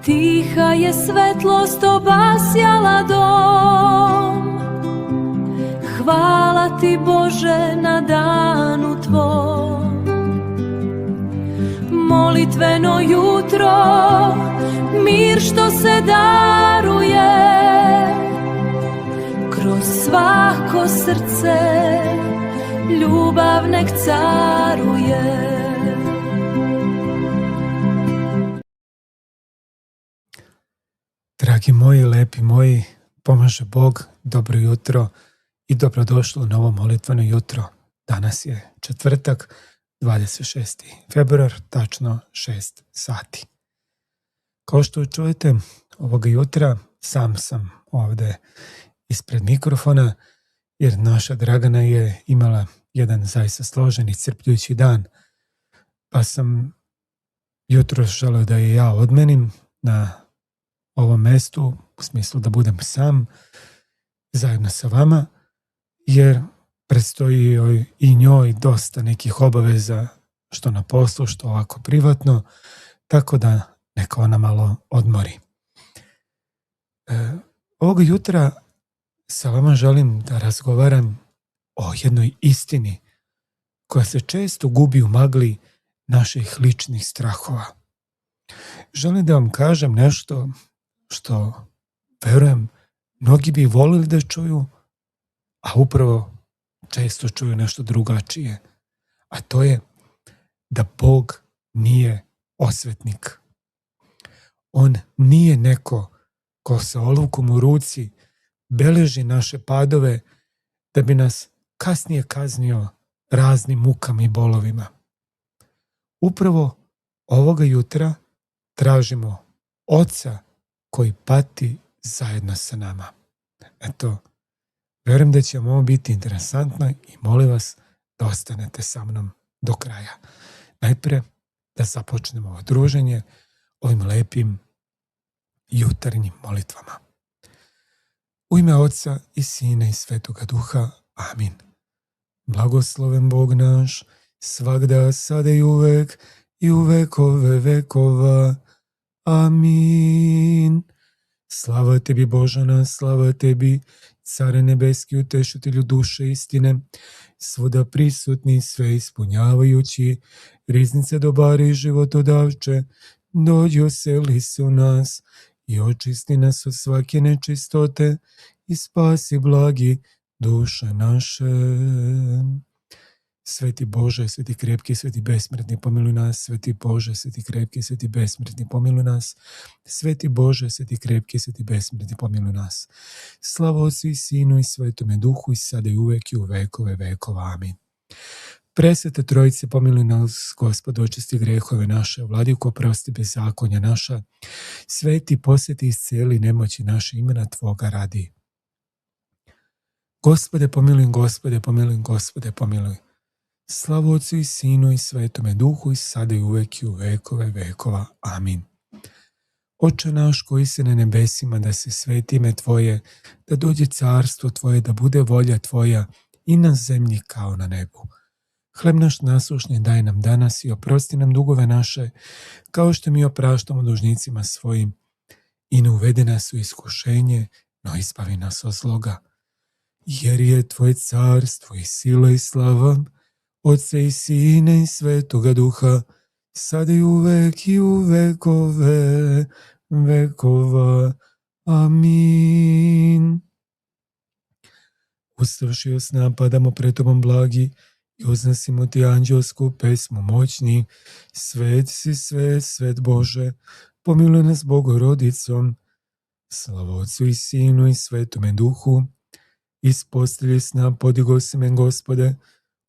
Tiha je svetlost obasjala dom, hvala ti Bože na danu tvom. Molitveno jutro, mir što se daruje, kroz svako srce ljubav nek caruje. Dragi moji, lepi moji, pomaže Bog, dobro jutro i dobrodošli u novo molitveno jutro. Danas je četvrtak, 26. februar, tačno 6 sati. Kao što čujete, ovoga jutra sam sam ovde ispred mikrofona, jer naša Dragana je imala jedan zaista složen i crpljujući dan, pa sam jutro želeo da je ja odmenim na ovom mestu, u smislu da budem sam zajedno sa vama, jer predstoji i njoj dosta nekih obaveza, što na poslu, što ovako privatno, tako da neka ona malo odmori. Ovoga jutra sa vama želim da razgovaram o jednoj istini koja se često gubi u magli naših ličnih strahova. Želim da vam kažem nešto što, verujem, mnogi bi volili da čuju, a upravo često čuju nešto drugačije. A to je da Bog nije osvetnik. On nije neko ko sa olovkom u ruci beleži naše padove da bi nas kasnije kaznio raznim mukama i bolovima. Upravo ovoga jutra tražimo Oca koji pati zajedno sa nama. Eto, verujem da će vam ovo biti interesantno i molim vas da ostanete sa mnom do kraja. Najpre da započnemo ovo druženje ovim lepim jutarnjim molitvama. U ime Oca i Sina i Svetoga Duha. Amin. Blagosloven Bog naš, svagda, sada i u vekove vekova. Amin. Slava tebi Božana, slava tebi, Care nebeski, utešitelju duše istine, svuda prisutni, sve ispunjavajući, riznice dobari i životodavče, dođi oseli se u nas i očisti nas od svake nečistote i spasi blagi duše naše. Sveti Bože, sveti krepki, sveti besmrtni, pomiluj nas. Sveti Bože, sveti krepki, sveti besmrtni, pomiluj nas. Sveti Bože, sveti krepki, sveti besmrtni, pomiluj nas. Slava Otcu i Sinu i Svetome Duhu i sada i uvek i u vekove vekova. Amin. Presveta Trojice, pomiluj nas, Gospod, očisti grehove naše, Vladiko, oprosti bezakonja naša. Sveti, posveti, isceli nemoći naše, imena Tvoga radi. Gospode, pomiluj, Gospode, pomiluj, Gospode, pomiluj. Slava Otcu i Sinu i Svetome Duhu i sada i uvek i u vekove vekova. Amin. Oče naš koji si na nebesima, da se sveti ime Tvoje, da dođe carstvo Tvoje, da bude volja Tvoja i na zemlji kao na nebu. Hleb naš nasušni daj nam danas i oprosti nam dugove naše, kao što mi opraštamo dužnicima svojim. I ne uvedi nas u iskušenje, no izbavi nas od zloga. Jer je Tvoje carstvo i sila i slava, Otca i Sina i Svetoga Duha, sada i u vekove vekova. Amin. Ustavši os napadamo pred Tobom blagi i uznosimo Ti anđelsku pesmu moćni. Svet si, svet, svet Bože, pomiluj nas Bogorodicom. Slava Otcu i Sinu i Svetome Duhu. Ispostavlji s nam, podigo se men Gospode,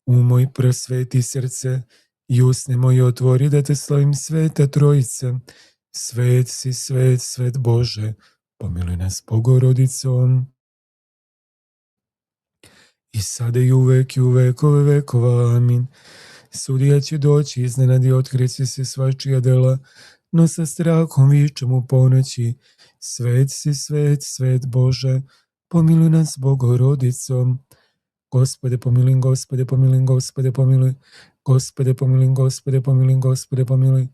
umoj prosveti srce i usne moje otvori da Te slavim, Sveta Trojice. Svet si, svet, svet Bože, pomiluj nas Bogorodicom. I sada i u vekove vekova. Amin. Sudija će doći, iznenadi otkriće se svačija dela, no sa strahom vičem u ponoći. Svet si, svet, svet Bože, pomiluj nas Bogorodicom. Gospode pomiluj, Gospode pomiluj, Gospode pomiluj, Gospode pomiluj, Gospode pomiluj, Gospode pomiluj.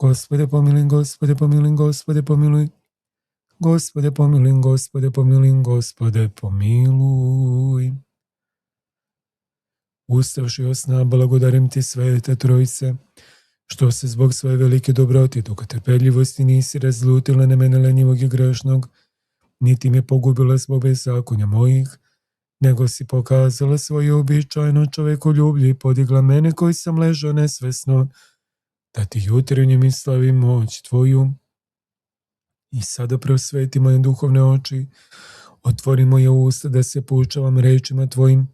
Gospode pomiluj, Gospode pomiluj, Gospode pomiluj. Gospode pomiluj, Gospode pomiluj, Gospode pomiluj. Ustavši osna, blagodarim ti Sveta Trojice, što se zbog svoje velike dobroti, dugo trpeljivosti nisi razljutila na mene lenjivog i grešnog, niti me pogubila zbog bezakonja mojih, nego si pokazala svoje običajno čovekoljublje i podigla mene koji sam ležao nesvesno, da ti jutarnjem slavim moć tvoju. I sada prosveti moje duhovne oči, otvori moje usta da se poučavam rečima tvojim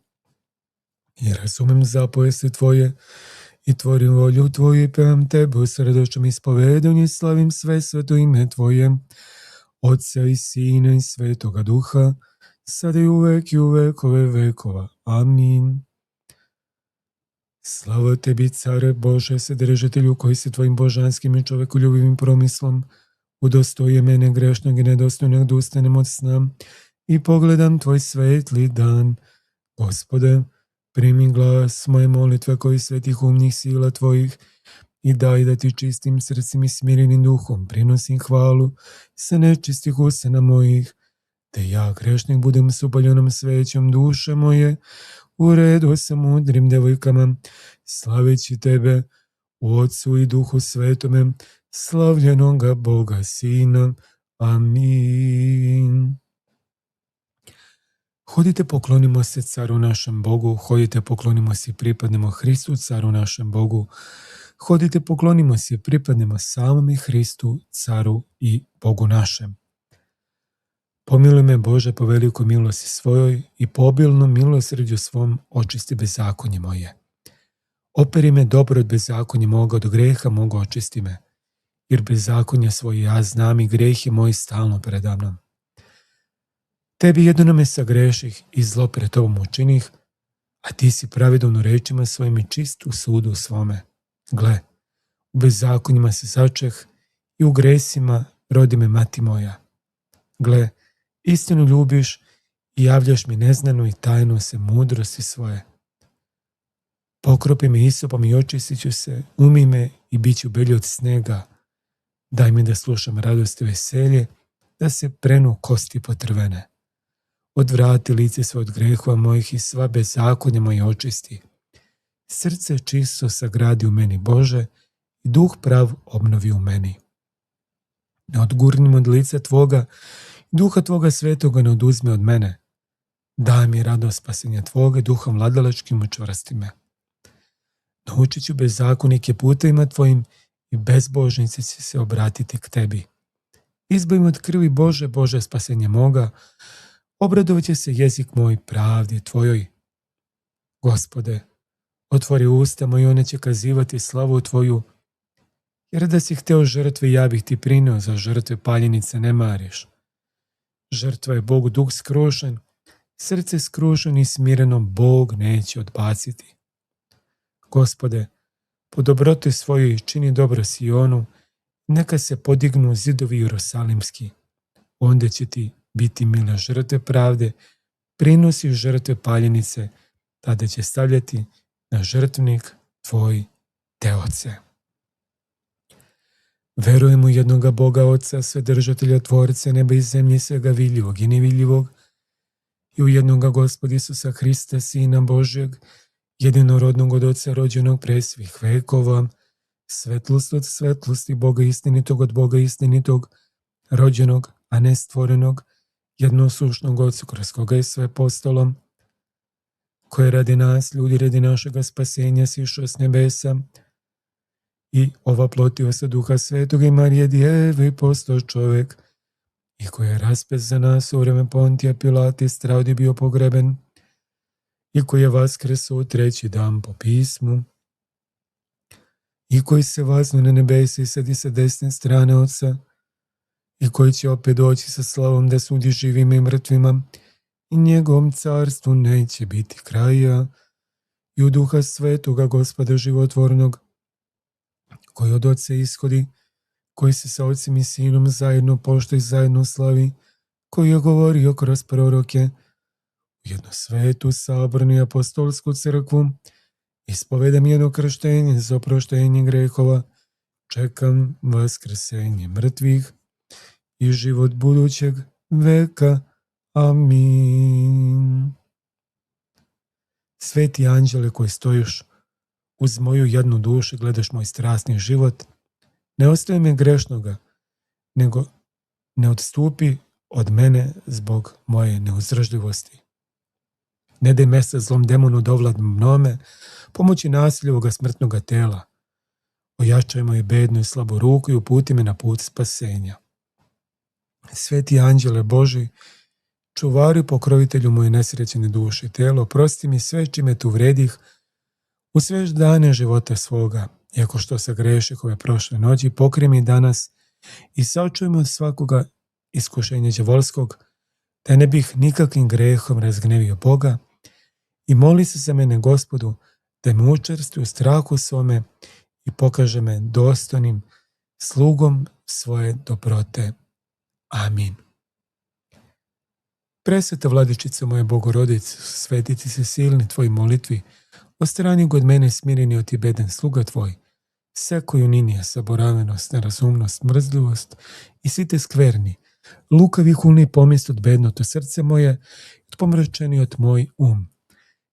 i razumem zapovesti tvoje i tvorim volju tvoju i pevam tebe u srdačnom ispovedanju i slavim sve sveto ime tvoje, Otca i Sina i Svetoga Duha, sada i uvek i u vekove vekova. Amin. Slava tebi, care Bože, Sedržitelju, koji si tvojim božanskim i čovekoljubivim promislom udostoje mene grešnog i nedostojnog da ustanem od sna i pogledam tvoj svetli dan. Gospode, primi glas moje molitve koji svetih umnih sila tvojih i daj da ti čistim srcem i smirenim duhom prinosim hvalu sa nečistih usana mojih, te ja grešnik budem s upaljenom svećom duše moje u redu sa mudrim devojkama, slaveći tebe u Otcu i Duhu Svetome, slavljenoga Boga Sina. Amin. Hodite, poklonimo se caru našem Bogu, hodite, poklonimo se i pripadnemo Hristu, caru našem Bogu, hodite, poklonimo se i pripadnemo samome Hristu, caru i Bogu našem. Pomiluj me, Bože, po velikoj milosti svojoj i po obilnom milosrđu svom očisti bezakonje moje. Operi me dobro od bezakonja moga, od greha moga očisti me, jer bezakonja svoje ja znam i greh je moj stalno predamnom. Tebi jedino me sagreših i zlo pred tobom učinih, a ti si pravedan u rečima svojim i čist u sudu svome. Gle, u bezakonjima se začeh i u gresima rodi me mati moja. Gle, istinu ljubiš i javljaš mi neznano i tajno se mudrosti svoje. Pokropi me isopom i očistit ću se, umij me i bit ću belji od snega. Daj mi da slušam radost i veselje, da se prenu kosti potrvene. Odvrati lice sve od grehova mojih i sva bezakonja moje očisti. Srce čisto sagradi u meni, Bože, i duh prav obnovi u meni. Ne odgurnim od lica Tvoga, duha Tvoga svetoga ne oduzme od mene. Daj mi radost spasenja Tvoga i duhom vladalačkim učvrsti me. Naučit ću bezakonike putevima Tvojim i bezbožnici će se obratiti k Tebi. Izbavi me od krvi, Bože, Bože, spasenje moga, obradovat će se jezik moj pravdi Tvojoj. Gospode, otvori usta moje, one će kazivati slavu Tvoju, jer da si hteo žrtve, ja bih Ti prineo, za žrtve paljenice ne mariš. Žrtva je Bogu duh skrušen, srce skrušeno i smireno Bog neće odbaciti. Gospode, po dobroti svojoj čini dobro Sionu, neka se podignu zidovi Jerusalimski. Onda će Ti biti mile žrtve pravde, prinosi žrtve paljenice, tada će stavljati na žrtvenik Tvoj te Oce. Verujem u jednoga Boga Oca, Svedržatelja, Tvorca neba i zemlje, svega vidljivog i nevidljivog, i u jednoga Gospoda Isusa Hrista, Sina Božjeg, jedinorodnog od Oca, rođenog pre svih vekova, svetlost od svetlosti, Boga istinitog od Boga istinitog, rođenog, a ne stvorenog, jednosušnog Otcu, kroz koga je sve postalo, koje radi nas, ljudi, radi našega spasenja, sišao s nebesa i ovaplotio se Duha Svetoga i Marije Djeve i postao čovjek, i koji je raspet za nas u vreme Pontija Pilata i stradao i bio pogreben, i koji je vaskrsao u treći dan po pismu, i koji se vaznu na nebesi i sedi sa desne strane Oca, i koji će opet doći sa slavom da sudi živima i mrtvima, i njegovom carstvu neće biti kraja, i u Duha Svetoga Gospoda životvornog, koji od Oca ishodi, koji se sa Ocem i Sinom zajedno pošto i zajedno slavi, koji je govorio kroz proroke, u jednu svetu, sabornu i apostolsku crkvu, ispovedam jedno krštenje za oproštenje grehova čekam vaskrsenje mrtvih i život budućeg veka. Amin. Sveti anđele koji stojiš uz moju jadnu dušu i gledaš moj strasni život, ne ostavi me grešnoga, nego ne odstupi od mene zbog moje neuzdržljivosti. Ne daj mjesta zlom demonu da ovlada mnome, pomoći nasiljovoga smrtnoga tela. Ojačaj moju bednu i slabu ruku i uputi me na put spasenja. Sveti anđele Boži, čuvaru i pokrovitelju moje nesrećene duše i telo, oprosti mi sve čime te uvredih u sve dane života svoga, iako što sagreših ove prošle noći, pokrij mi danas i sačuvaj me od svakoga iskušenja đavolskog, da ne bih nikakvim grehom razgnevio Boga, i moli se za mene Gospodu da me učvrsti u strahu svome i pokaže me dostojnim slugom svoje dobrote. Amin. Presveta Vladičice moje Bogorodice, svetiti se silni tvoji molitvi, ostrani god mene smireni od ti beden sluga tvoj, sekoju ninija, saboravenost, nerazumnost, mrzljivost i svi te skverni, lukavi hulni pomist od bednoto srce moje, od pomračeni od moj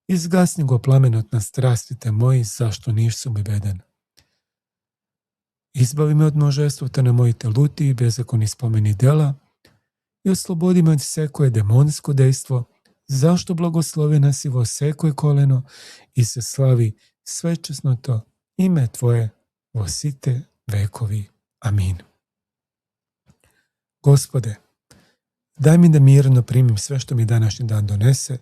izgasni go plamenot na strastite moji, zašto niš mi beden. Izbavi me od množestva te na moji te luti i bezakoni spomeni dela i oslobodi me od sekoje demonsko dejstvo, zašto blagoslovena si vo sekoje koleno i se slavi svečesno to ime tvoje vo site vekovi. Amin. Gospode, daj mi da mirno primim sve što mi današnji dan donese,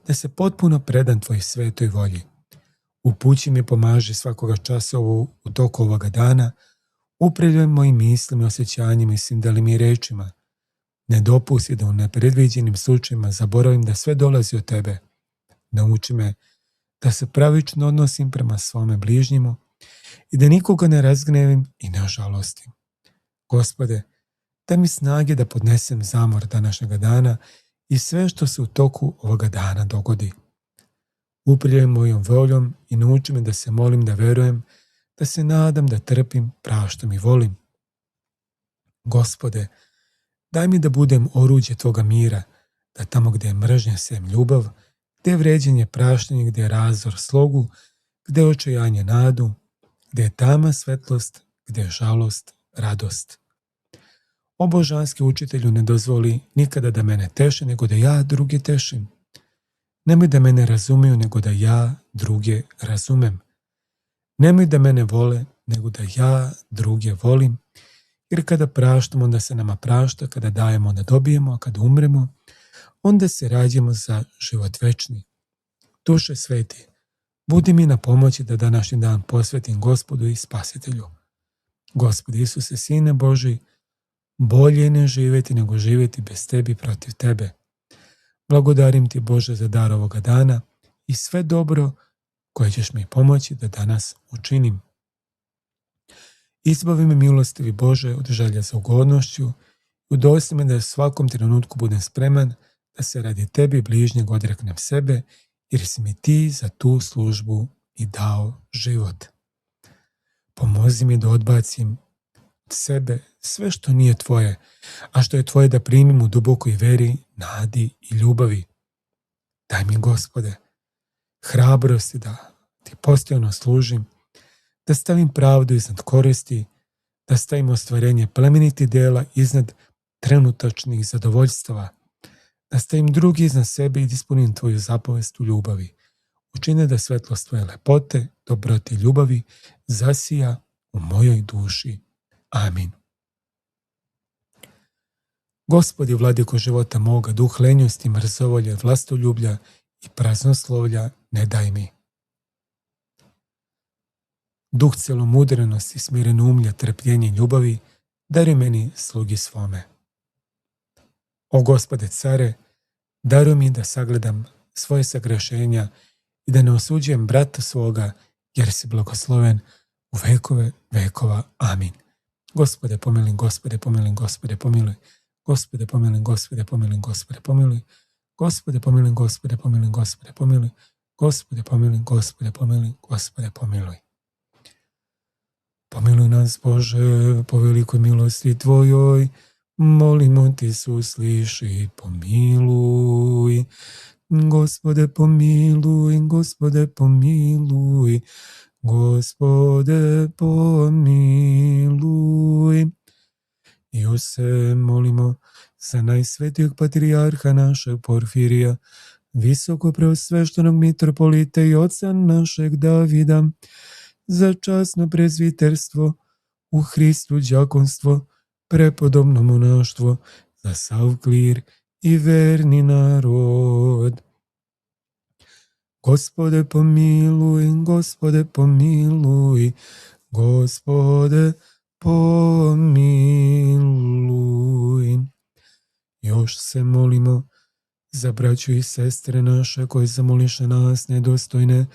da se potpuno predam tvojoj svetoj volji. Upući mi, pomaži svakoga časa u toku ovoga dana, upravljaj mojim mislima, osjećanjima i sindalim i rečima. Ne dopusti da u nepredviđenim slučajima zaboravim da sve dolazi od tebe. Nauči me da se pravično odnosim prema svome bližnjimu i da nikoga ne razgnevim i ne ožalostim. Gospode, daj mi snage da podnesem zamor današnjega dana i sve što se u toku ovoga dana dogodi. Upravljaj mojom voljom i nauči me da se molim, da verujem, da se nadam, da trpim, praštam i volim. Gospode, daj mi da budem oruđe tvoga mira, da tamo gdje je mržnja sejem ljubav, gdje je vređenje praštanje, gdje je razor slogu, gdje je očajanje nadu, gdje je tama svetlost, gdje je žalost radost. O božanski učitelju, ne dozvoli nikada da mene teše, nego da ja druge tešim. Nemoj da mene razumiju, nego da ja druge razumem. Nemoj da mene vole, nego da ja druge volim. Jer kada praštamo, onda se nama prašta, kada dajemo, onda dobijemo, a kada umremo, onda se rađamo za život večni. Duše sveti, budi mi na pomoći da današnji dan posvetim Gospodu i Spasitelju. Gospodi Isuse, Sine Božji, bolje je ne živjeti nego živjeti bez tebi protiv tebe. Blagodarim ti, Bože, za dar ovoga dana i sve dobro koje ćeš mi pomoći da danas učinim. Izbavi me, milostivi Bože, od želja za ugodnošću i udosti me da u svakom trenutku budem spreman da se radi tebi bližnjeg odreknem sebe, jer si mi ti za tu službu i dao život. Pomozi mi da odbacim od sebe sve što nije tvoje, a što je tvoje da primim u dubokoj veri, nadi i ljubavi. Daj mi, Gospode, hrabrosti da ti postojano služim, da stavim pravdu iznad koristi, da stavim ostvarenje plemenitih dela iznad trenutačnih zadovoljstava, da stavim drugi iznad sebe i da ispunim tvoju zapovest u ljubavi. Učine da svetlost tvoje lepote, dobrote i ljubavi zasija u mojoj duši. Amin. Gospodi, vladiko života moga, duh lenjosti, mrzovolje, vlastoljublja i praznoslovlja ne daj mi. Duh celomudrenosti, smirenomlja, trpljenja i ljubavi daruj meni, slugi svome. O Gospode care, daruj mi da sagledam svoje sagrešenja i da ne osuđujem brata svoga, jer si blagosloven u vekove vekova. Amin. Gospode pomiluj, Gospode pomiluj, Gospode pomiluj, Gospode pomiluj, Gospode pomiluj, Gospode pomiluj, Gospode pomiluj, Gospode pomiluj, Gospode pomiluj, Gospode pomiluj, Gospode pomiluj, Gospode pomiluj. Pomiluj nas, Bože, po velikoj milosti Tvojoj, molimo Ti, usliši, pomiluj. Gospode, pomiluj, Gospode, pomiluj, Gospode, pomiluj. I se molimo za najsvetijeg patrijarha našeg Porfirija, visoko preosveštenog mitropolita i oca našeg Davida, za časno prezviterstvo u Hristu, đakonstvo, prepodobno monaštvo, za sav klir i verni narod. Gospode, pomiluj, Gospode, pomiluj, Gospode, pomiluj. Još se molimo za braću i sestre naše koji zamoliše nas nedostojne,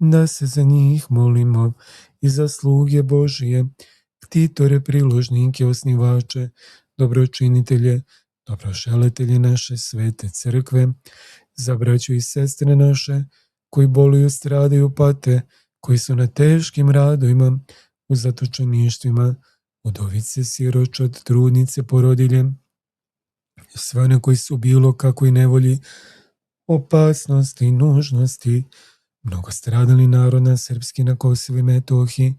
da se za njih molimo, i za sluge Božije, ktitore, priložnike, osnivače, dobročinitelje, dobroželitelje naše svete crkve, za braću i sestre naše koji boluju, stradaju, pate, koji su na teškim radovima, u zatočeništvima, udovice, siročad, trudnice, porodilje, sve one koji su bilo kakvoj nevolji, opasnosti, nužnosti, mnogo stradali narodna srpski na Kosovu i Metohiji,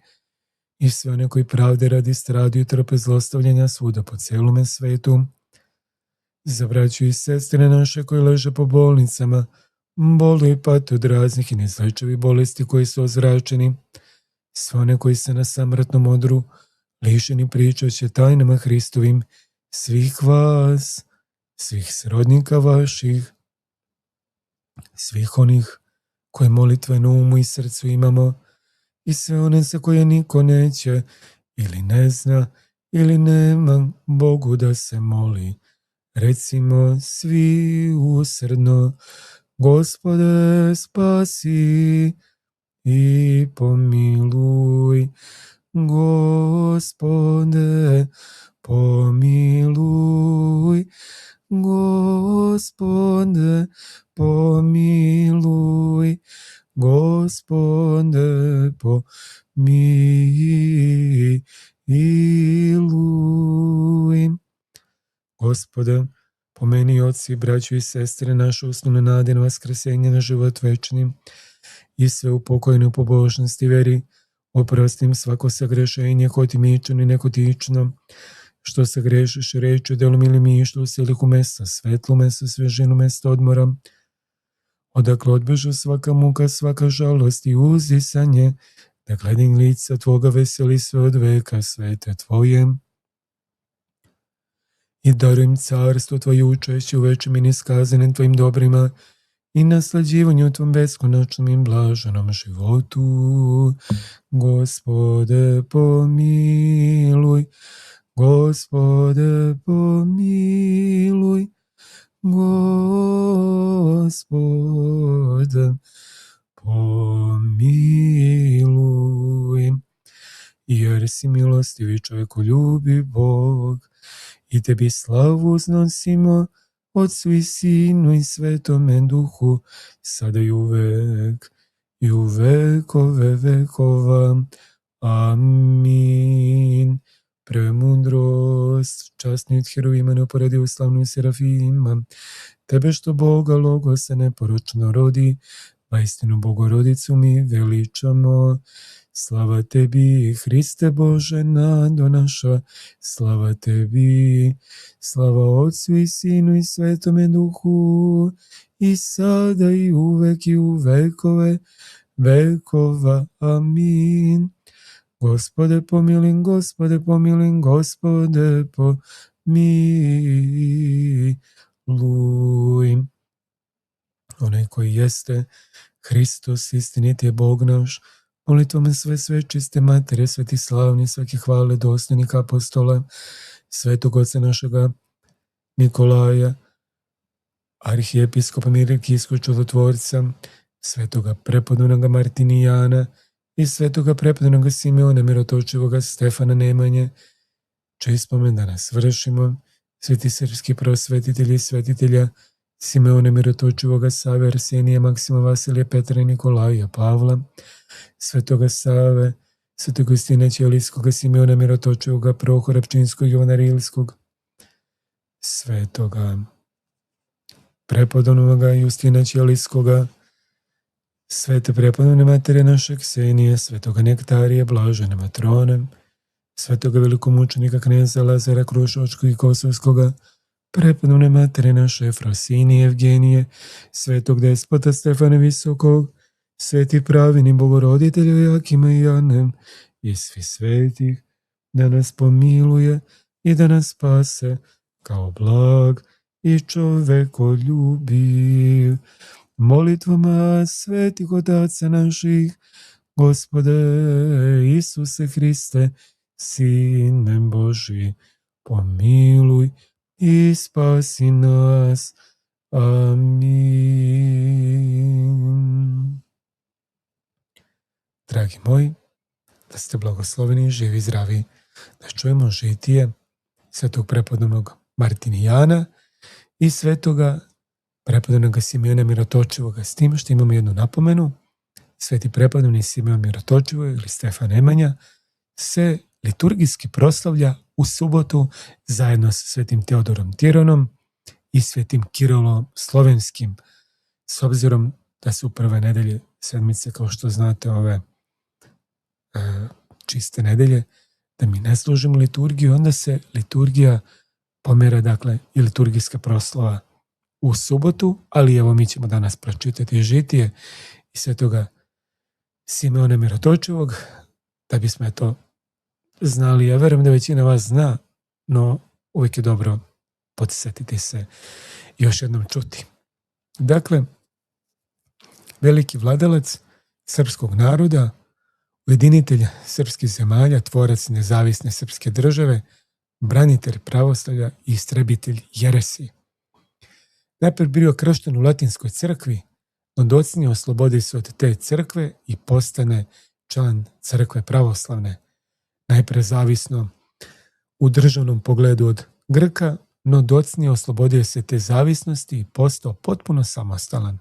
i sve one koji pravde radi stradaju, trpe zlostavljanja svuda po celome svetu, za braću i sestre naše koji leže po bolnicama, boluju i pate od raznih i neizlečivih bolesti koji su ozračeni, sve one koji se na samrtnom odru, lišeni pričajući tajnama Hristovim, svih vas, svih srodnika vaših, svih onih koje molitve na umu i srcu imamo, i sve one za koje niko neće ili ne zna ili nema Bogu da se moli. Recimo svi usrdno: Gospode, spasi i pomiluj. Gospode, pomiluj. Gospode, pomiluj. Gospode, pomiluj. Gospode, pomeni oci, braću i sestre naše osnovne nade na vaskrsenje, na život večni, i sve upokojene u pobožnosti veri, oprostim svako sagrešenje, hotimično i nehotično, što sagrešiš rečju, delom ili mišlju, siliku mesta, svetlu mesta, svežinu mesta odmora, odakle odbežu svaka muka, svaka žalost i uzdisanje, da gledam lica Tvoga, veseli sve od veka, svete Tvoje. I darujem carstvo Tvoje, učešće u večnim i niskazanim Tvojim dobrima i naslađivanju Tvom beskonačnom i blaženom životu. Gospode, pomiluj. Gospode, pomiluj. Gospode, pomiluj. Jer si milostivi, čovjeku ljubi Bog, i Tebi slavu uznosimo, Otcu i Sinu i Svetome Duhu, sada i uvek i u vekove vekova. Amin. Premudrost, časni od herovima, neuporedivu slavnu i serafima, Tebe što Boga Logosa neporočno rodi, pa istinu Bogorodicu mi veličamo. Slava Tebi, Hriste Bože, nado naša, slava Tebi, slava Otcu i Sinu i Svetome Duhu, i sada i uvek i u vekove vekova. Amin. Gospode pomiluj, Gospode pomiluj, Gospode pomiluj. Onaj koji jeste Hristos, istiniti je Bog naš, molitvama sve svečiste Matere, sveti slavni, svaki hvale dostojnih apostola, svetog oca našega Nikolaja, arhijepiskopa Mirikijskog čudotvorca, svetoga prepodobnoga Martinijana i svetoga prepodobnoga Simeona Mirotočivoga, Stefana Nemanje, čiji spomen danas vršimo, sveti srpski prosvetitelji i svetitelja Simeona Mirotočivoga, Save, Arsenija, Maksima, Vasilija, Petra i Nikolaja, Pavla, svetoga Save, Svetog Justina Ćelijskoga, Simeona Mirotočevoga, Prohora Pčinskog, Jovana Rilskog, svetoga prepodobnoga Justina Ćelijskoga, svete prepodobne matere naše Ksenije, svetoga Nektarije, blažene matrone, svetoga velikomučenika kneza Lazara Krušovačkog i Kosovskoga, prepodobne matere naše Efrosinije, Evgenije, svetog despota Stefana Visokog, sveti pravini bogoroditelja Jakima i Janem i svi svetih, da nas pomiluje i da nas spase kao blag i čovekoljubiv. Molitvama svetih otaca naših, Gospode Isuse Hriste, Sine Božji, pomiluj i spasi nas. Amin. Dragi moji, da ste blagosloveni, živi, zdravi, da čujemo žitije svetog prepodobnog Martinijana i svetoga prepodobnog Simeona Mirotočevoga, s tim što imamo jednu napomenu. Sveti prepodobni Simeon Mirotočevo ili Stefan Nemanja se liturgijski proslavlja u subotu zajedno sa svetim Teodorom Tironom i svetim Kirilom Slovenskim, s obzirom da su prve nedelje sedmice, kao što znate, ove čiste nedelje, da mi ne služimo liturgiju, onda se liturgija pomera, dakle, i liturgijska proslava u subotu, ali evo mi ćemo danas pročitati žitije i svetoga Simeona Mirotočevog, da bismo to znali. Ja verujem da većina vas zna, no uvijek je dobro podsjetiti se još jednom čuti. Dakle, veliki vladalac srpskog naroda, ujedinitelj srpskih zemalja, tvorac nezavisne srpske države, branitelj pravoslavlja i istrebitelj jeresi. Najprije bio kršten u Latinskoj crkvi, no docnije oslobodi se od te crkve i postane član crkve pravoslavne, najprije zavisno u državnom pogledu od Grka, no docnije oslobodio se te zavisnosti i postao potpuno samostalan.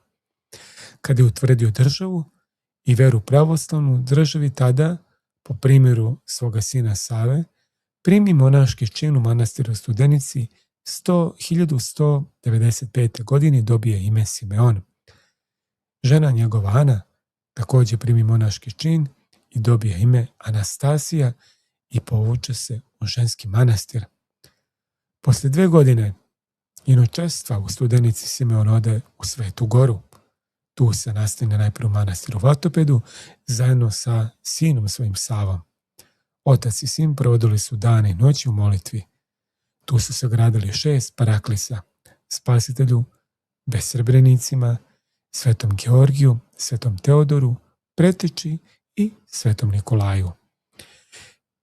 Kada je utvrdio državu i veru pravoslavnu državi, tada, po primjeru svoga sina Save, primi monaški čin u manastiru Studenici 1195. godine, dobije ime Simeon. Žena njegova Ana također primi monaški čin i dobije ime Anastasija i povuče se u ženski manastir. Poslije 2 godine inočestva u Studenici Simeon ode u Svetu Goru. Tu se nastane najprije u manastiru Vatopedu zajedno sa sinom svojim Savom. Otac i sin provodili su dane i noći u molitvi. Tu su se gradili 6 paraklisa: Spasitelju, besrebrenicima, Svetom Georgiju, Svetom Teodoru, Preteči i Svetom Nikolaju.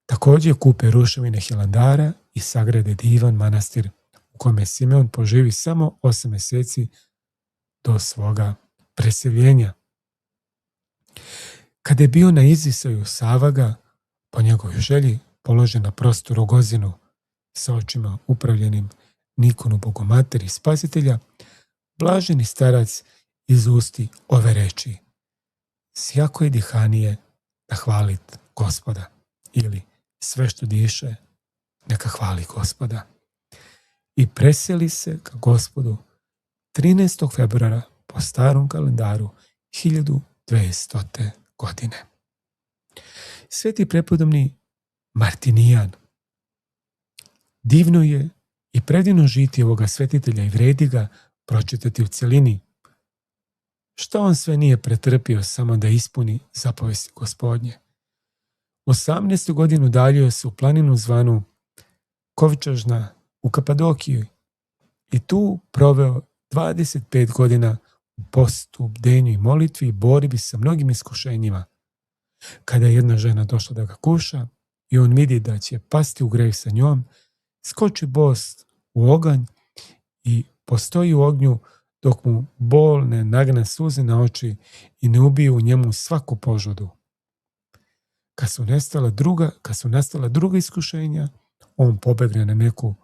Također kupe ruševine Hilandara i sagrade divan manastir u kome Simeon poživi samo 8 mjeseci do svoga preseljenja. Kada je bio na izdisaju, Sava ga, po njegovoj želji, položi na prostu Rogozinu sa očima upravljenim Nikonu Bogomateri Spasitelja. Blaženi starac izusti ove reči: sjako je dihanije da hvalit Gospoda, ili sve što diše neka hvali Gospoda. I preseli se ka Gospodu 13. februara po starom kalendaru 1200. godine. Sveti prepodobni Martinijan. Divno je i predivno žitije ovoga svetitelja i vredi ga pročitati u cjelini. Što on sve nije pretrpio samo da ispuni zapovesti Gospodnje. 18. godinu udaljio se u planinu zvanu Kovčažna u Kapadokiji i tu proveo 25 godina u postu, bdenju i molitvi i borbi sa mnogim iskušenjima. Kada je jedna žena došla da ga kuša i on vidi da će pasti u grijeh sa njom, skoči bos u oganj i postoji u ognju dok mu bol ne nagne suze na oči i ne ubije u njemu svaku požudu. Kad su nastala druga iskušenja, on pobegne na neku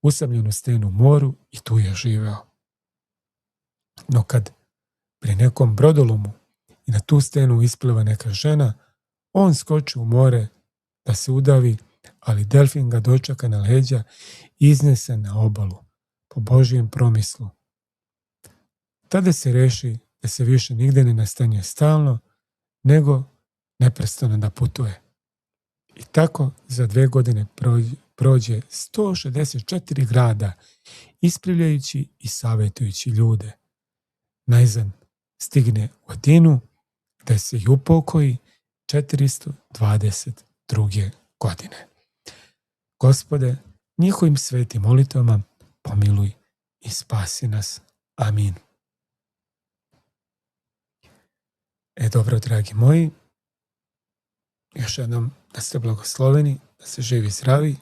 usamljenu stenu u moru i tu je živeo. No kad pri nekom brodolomu i na tu stenu ispliva neka žena, On skoči u more da se udavi, ali delfin ga dočeka na leđa i iznese na obalu po Božijem promislu. Tada se reši da se više nigde ne nastanjuje stalno, nego neprestano da putuje. I tako za 2 godine prođe 164 grada, ispravljajući i savjetujući ljude. Najzad stigne u Atinu, gde se i upokoji 422. godine. Gospode, njihovim svetim molitvama pomiluj i spasi nas. Amin. Dobro, dragi moji, još jednom da ste blagosloveni, da se živi zdravi,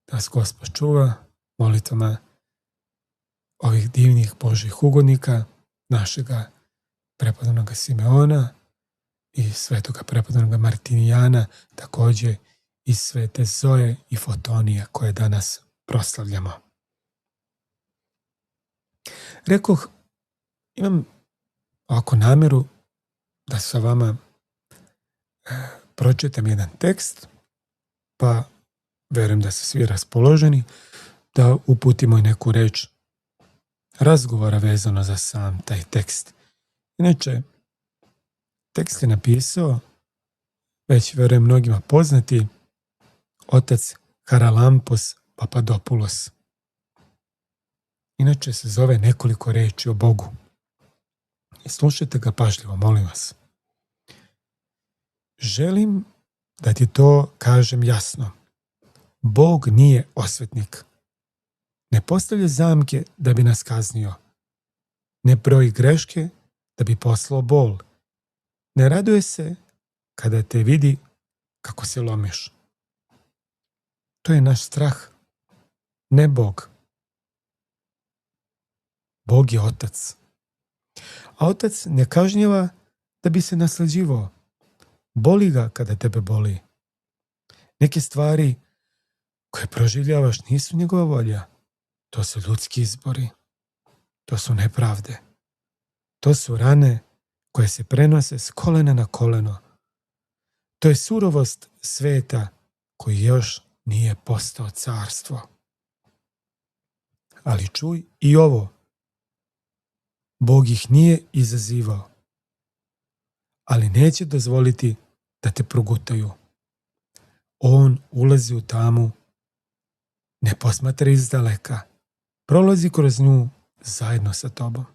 da vas Gospod čuva molitvama ovih divnih Božih ugodnika, našega prepodobnoga Simeona i svetoga prepodobnoga Martinijana, također i svete Zoe i Fotonije koje danas proslavljamo. Rekoh, imam ovako namjeru da sa vama pročitam jedan tekst, pa verujem da ste svi raspoloženi da uputimo i neku reč razgovora vezano za sam taj tekst. Inače, tekst je napisao, već verujem mnogima poznati, otac Haralampos Papadopoulos. Inače se zove Nekoliko reči o Bogu. I slušajte ga pažljivo, molim vas. Želim da ti to kažem jasno. Bog nije osvetnik. Ne postavlja zamke da bi nas kaznio. Ne broji greške da bi poslao bol. Ne raduje se kada te vidi kako se lomiš. To je naš strah, ne Bog. Bog je otac. A otac ne kažnjava da bi se naslađivao. Boli ga kada tebe boli. Neke stvari koje proživljavaš nisu njegova volja. To su ljudski izbori. To su nepravde. To su rane koje se prenose s kolena na koleno. To je surovost sveta koji još nije postao carstvo. Ali čuj i ovo. Bog ih nije izazivao, ali neće dozvoliti da te progutaju. On ulazi u tamu, ne posmatra izdaleka, prolazi kroz nju zajedno sa tobom.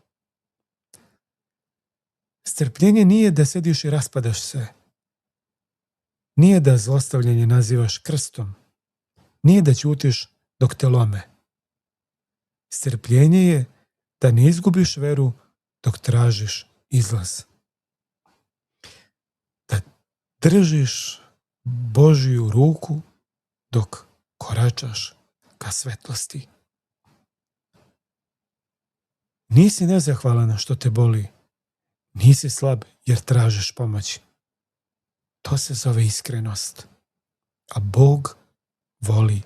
Strpljenje nije da sediš i raspadaš se. Nije da zlostavljanje nazivaš krstom. Nije da ćutiš dok te lome. Strpljenje je da ne izgubiš veru dok tražiš izlaz. Da držiš Božju ruku dok koračaš ka svetlosti. Nisi nezahvalan što te boli. Nisi slab jer tražiš pomoć. To se zove iskrenost. A Bog voli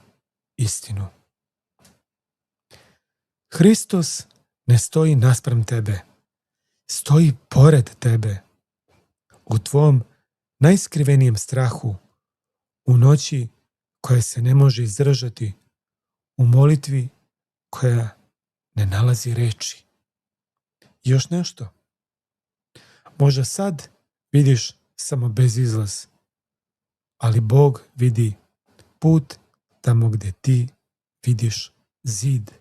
istinu. Hristos ne stoji naspram tebe. Stoji pored tebe. U tvom najskrivenijem strahu, u noći koja se ne može izdržati, u molitvi koja ne nalazi reči. I još nešto. Možda sad vidiš samo bezizlaz, ali Bog vidi put tamo gdje ti vidiš zid.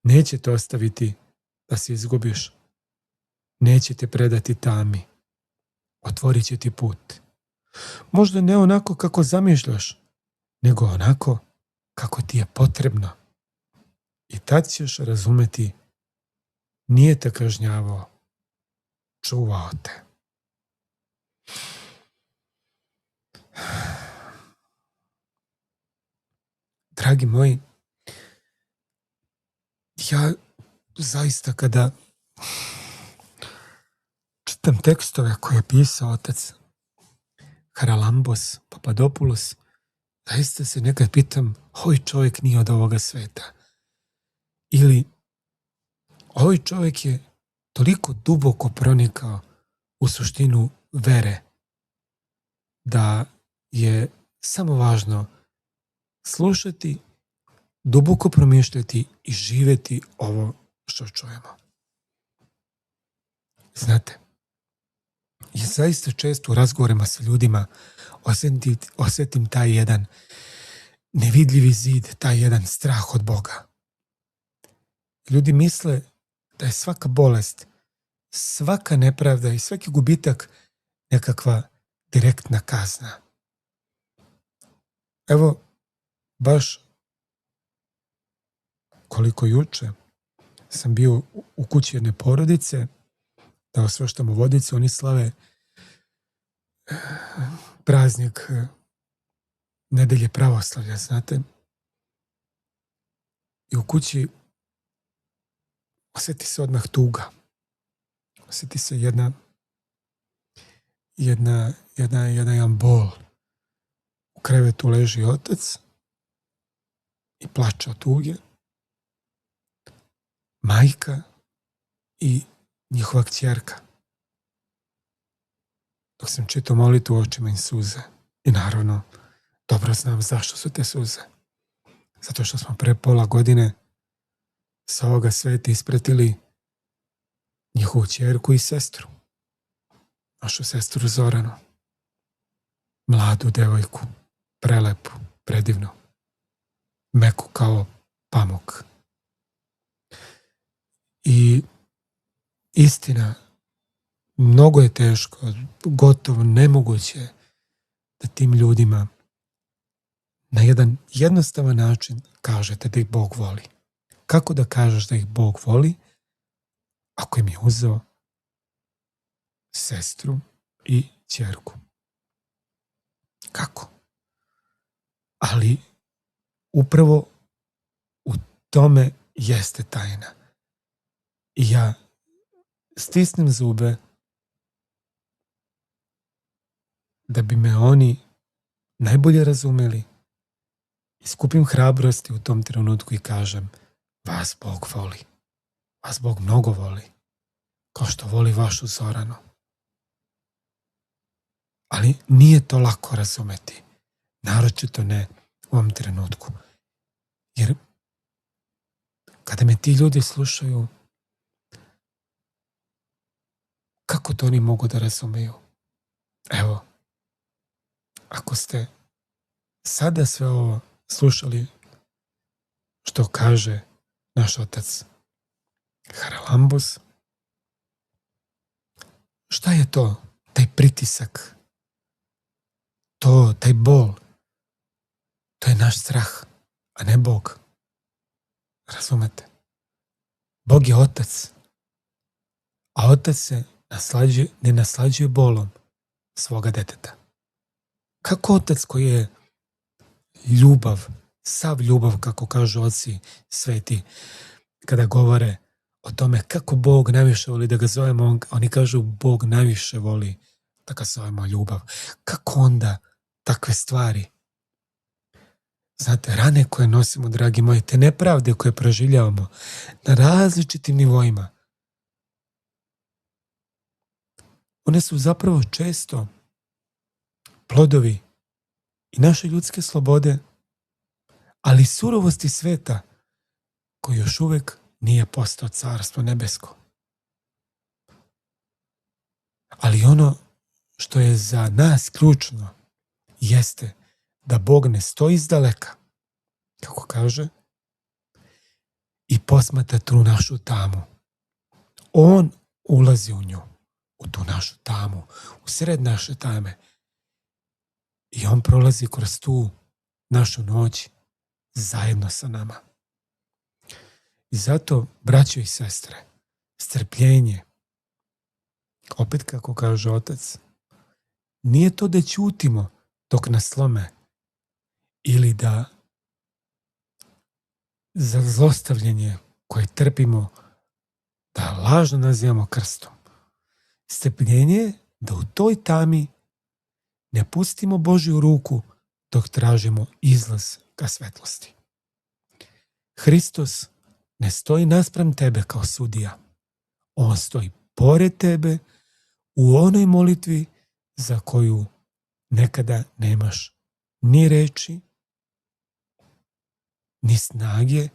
Neće te ostaviti da se izgubiš. Neće te predati tami. Otvorit će ti put. Možda ne onako kako zamišljaš, nego onako kako ti je potrebno. I tad ćeš razumeti, nije te kažnjavao, čuvao te. Dragi moji, ja zaista kada čitam tekstove koje je pisao otac Haralambos Papadopoulos, zaista se nekad pitam, ovaj čovjek nije od ovoga sveta. Ili ovaj čovjek je toliko duboko pronikao u suštinu vere da je samo važno slušati, duboko promišljati i živjeti ovo što čujemo. Znate, ja zaista često u razgovorima sa ljudima osjetim taj jedan nevidljivi zid, taj jedan strah od Boga. Ljudi misle da je svaka bolest, svaka nepravda i svaki gubitak nekakva direktna kazna. Evo, baš koliko juče sam bio u kući jedne porodice, da osveštamo vodice, oni slave praznik nedelje pravoslavlja, znate. I u kući osjeti se odmah tuga. Osjeti se jedan bol. U krevetu leži otac i plače od tuge. Majka i njihova kćerka. Dok sam čitao molitvu, u očima im suze. I naravno, dobro znam zašto su te suze. Zato što smo pre pola godine sa ovoga sveta ispratili njihovu kćerku i sestru. Našu sestru Zoranu. Mladu devojku, prelepu, predivnu. Meku kao pamuk. I istina, mnogo je teško, gotovo nemoguće da tim ljudima na jedan jednostavan način kažete da ih Bog voli. Kako da kažeš da ih Bog voli ako im je uzeo sestru i kćerku? Kako? Ali upravo u tome jeste tajna. I ja stisnem zube da bi me oni najbolje razumeli i skupim hrabrosti u tom trenutku i kažem: vas Bog voli. Vas Bog mnogo voli. Kao što voli vašu Zoranu. Ali nije to lako razumeti. Naročito ne u ovom trenutku. Jer kada me ti ljudi slušaju, kako to oni mogu da razumeju? Evo, ako ste sada sve ovo slušali što kaže naš otac Haralambos, šta je to? Taj pritisak, taj bol, to je naš strah, a ne Bog. Razumete? Bog je otac, a otac se ne naslađuje bolom svoga deteta. Kako otac koji je ljubav, sav ljubav, kako kažu oci sveti, kada govore o tome kako Bog najviše voli da ga zovemo, oni kažu Bog najviše voli da ga zovemo ljubav. Kako onda takve stvari? Znate, rane koje nosimo, dragi moji, te nepravde koje proživljavamo na različitim nivoima, one su zapravo često plodovi i naše ljudske slobode, ali surovosti sveta koji još uvek nije postao carstvo nebesko. Ali ono što je za nas ključno jeste da Bog ne stoji izdaleka, kako kaže, i posmatra tu našu tamu. On ulazi u nju, u tu našu tamu, u sred naše tame. I on prolazi kroz tu našu noć zajedno sa nama. I zato, braćo i sestre, strpljenje, opet kako kaže otac, nije to da ćutimo dok nas slome ili da za zlostavljanje koje trpimo da lažno nazivamo krstom. Strpljenje je da u toj tami ne pustimo Božju ruku dok tražimo izlaz ka svetlosti. Hristos ne stoji naspram tebe kao sudija. On stoji pored tebe u onoj molitvi za koju nekada nemaš ni reči, ni snage,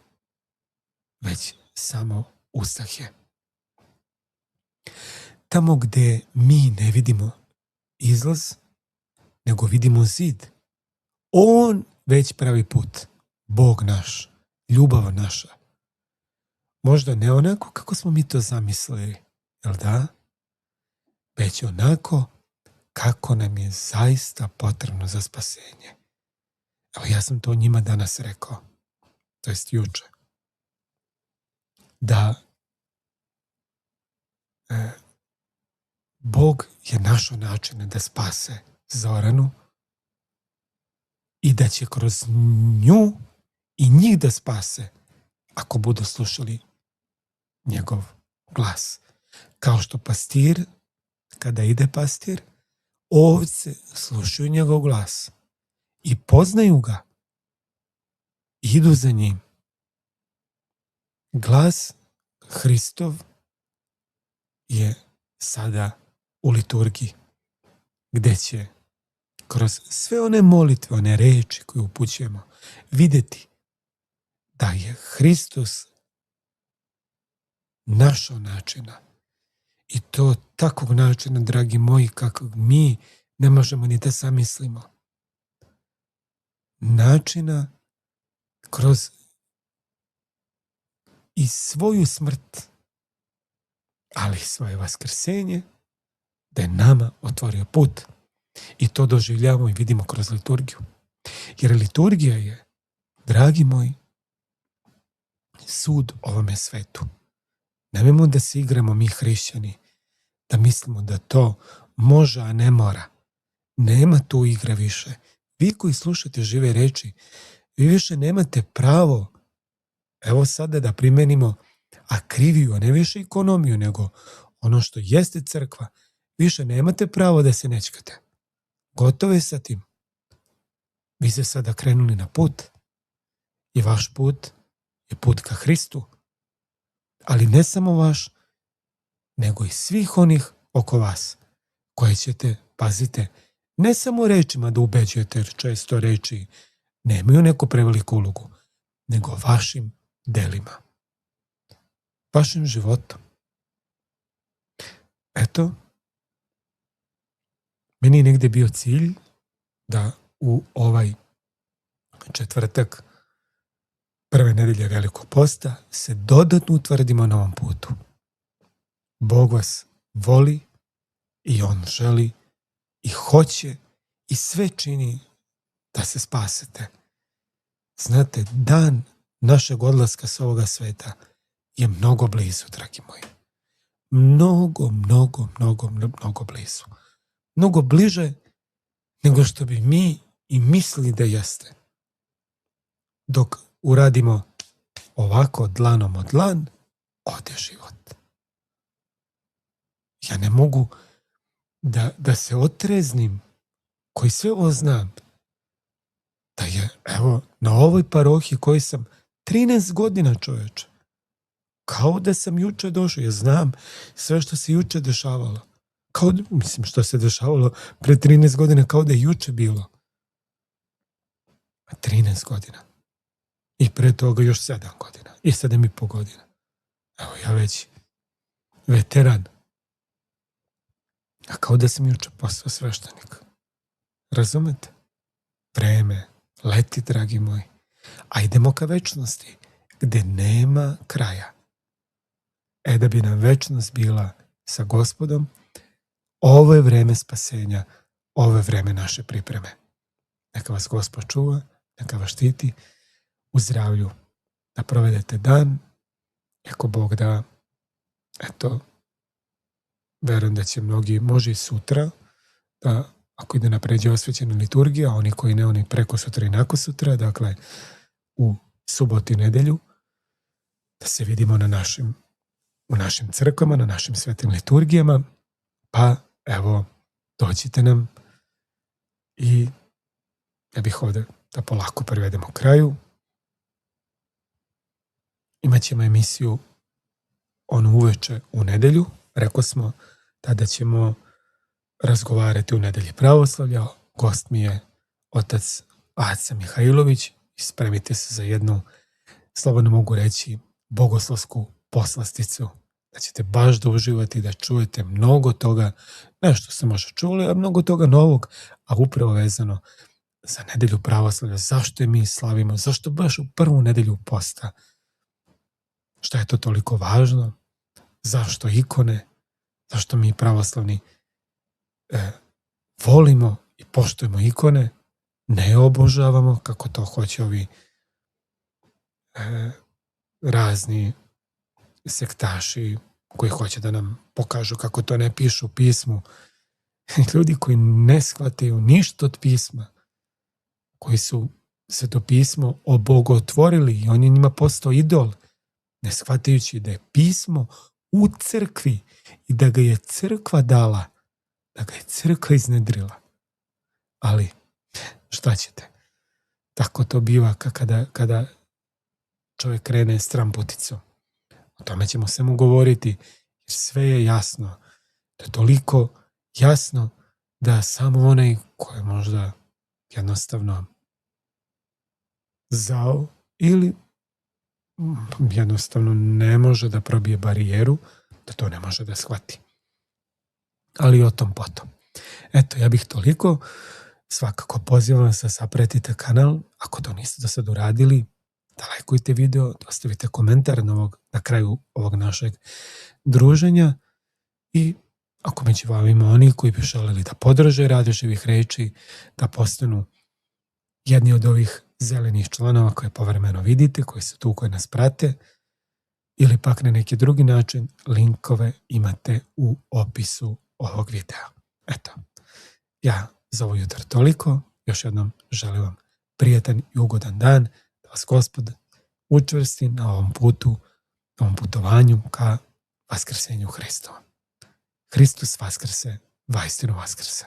već samo usahe. Tamo gdje mi ne vidimo izlaz, nego vidimo zid, on već pravi put. Bog naš, ljubav naša. Možda ne onako kako smo mi to zamislili, jel da? Već onako kako nam je zaista potrebno za spasenje. Evo, ja sam to njima danas rekao, to jest juče, da Bog je našao načine da spase Zoranu i da će kroz nju i njih da spase ako budu slušali njegov glas. Kao što pastir, kada ide pastir, ovce slušaju njegov glas i poznaju ga, idu za njim. Glas Hristov je sada u liturgiji, gdje će kroz sve one molitve, one reči koje upućujemo, vidjeti da je Hristos našao načina. I to takvog načina, dragi moji, kakvog mi ne možemo ni da zamislimo. Načina kroz i svoju smrt, ali svoje vaskrsenje, da je nama otvorio put. I to doživljavamo i vidimo kroz liturgiju. Jer liturgija je, dragi moji, sud ovome svetu. Nemojmo da se igramo mi hrišćani, da mislimo da to može, a ne mora. Nema tu igre više. Vi koji slušate žive reči, vi više nemate pravo, evo sada da primenimo akriviju, a ne više ekonomiju, nego ono što jeste crkva. Više nemate pravo da se nećkate. Gotovo je sa tim. Vi ste sada krenuli na put i vaš put je put ka Hristu. Ali ne samo vaš, nego i svih onih oko vas koje ćete, pazite, ne samo rečima da ubeđujete, jer često reči nemaju neku preveliku ulogu, nego vašim delima, vašim životom. Eto, meni je negdje bio cilj da u ovaj četvrtak prve nedelje Velikog posta se dodatno utvrdimo na ovom putu. Bog vas voli i on želi i hoće i sve čini da se spasete. Znate, dan našeg odlaska s ovoga sveta je mnogo blizu, dragi moji. Mnogo blizu. Mnogo bliže nego što bi mi i mislili da jeste. Dok uradimo ovako dlanom o dlan, ode život. Ja ne mogu da se otreznim, koji sve ovo znam, da je, evo, na ovoj parohiji koji sam 13 godina, čoveče, kao da sam juče došao, ja znam sve što se juče dešavalo. Mislim, što se dešavalo pre 13 godina, kao da je juče bilo. 13 godina. I pre toga još 7 godina. I 7,5 godina. Evo, ja već veteran. A kao da sam juče postao sveštenik. Razumete? Vreme leti, dragi moji. A idemo ka večnosti, gde nema kraja. Da bi nam večnost bila sa Gospodom, ovo je vreme spasenja, ovo je vreme naše pripreme. Neka vas Gospod čuva, neka vas štiti u zdravlju, da provedete dan, ako Bog da, eto, verujem da će mnogi, može i sutra, da ako ide napređe osvećena liturgija, a oni koji ne, oni preko sutra i nakon sutra, dakle, u subotu i nedelju, da se vidimo u našim crkvama, na našim svetim liturgijama, pa evo, dođite nam i ja bih ovdje da polako privedemo kraju. Imaćemo emisiju onu uveče u nedelju. Rekao smo tada ćemo razgovarati u nedelji pravoslavlja Gost mi je otac Aca Mihajlović i spremite se za jednu, slobodno mogu reći, bogoslovsku poslasticu, da ćete baš da uživati, da čujete mnogo toga, nešto ste možda čuli, a mnogo toga novog, a upravo vezano za nedelju pravoslavlja, zašto je mi slavimo, zašto baš u prvu nedelju posta, šta je to toliko važno, zašto ikone, zašto mi pravoslavni volimo i poštujemo ikone, ne obožavamo kako to hoće ovi razni sektaši koji hoće da nam pokažu kako to ne pišu u pismu. Ljudi koji ne shvataju ništa od pisma, koji su se to pismo obogotvorili i on je njima postao idol, ne shvatajući da je pismo u crkvi i da ga je crkva dala, da ga je crkva iznedrila. Ali šta ćete? Tako to biva kada čovjek krene stramputicom. O tome ćemo svemu govoriti, jer sve je jasno. To je toliko jasno da samo onaj ko je možda jednostavno zao ili jednostavno ne može da probije barijeru, da to ne može da shvati. Ali o tom potom. Eto, ja bih toliko. Svakako pozivam vas da zapratite kanal. Ako to niste do sad uradili, da lajkujte video, da ostavite komentar na kraju ovog našeg druženja i ako među vama ima oni koji bi želeli da podrže Radio živih reči, da postanu jedni od ovih zelenih članova koje povremeno vidite, koji su tu, koji nas prate, ili pak na neki drugi način, linkove imate u opisu ovog videa. Eto, ja za ovo jutro toliko. Još jednom želim vam prijatan i ugodan dan, da vas Gospod učvrsti na ovom putu, na ovom putovanju ka vaskrsenju Hristova. Hristos vaskrse, vaistinu vaskrse.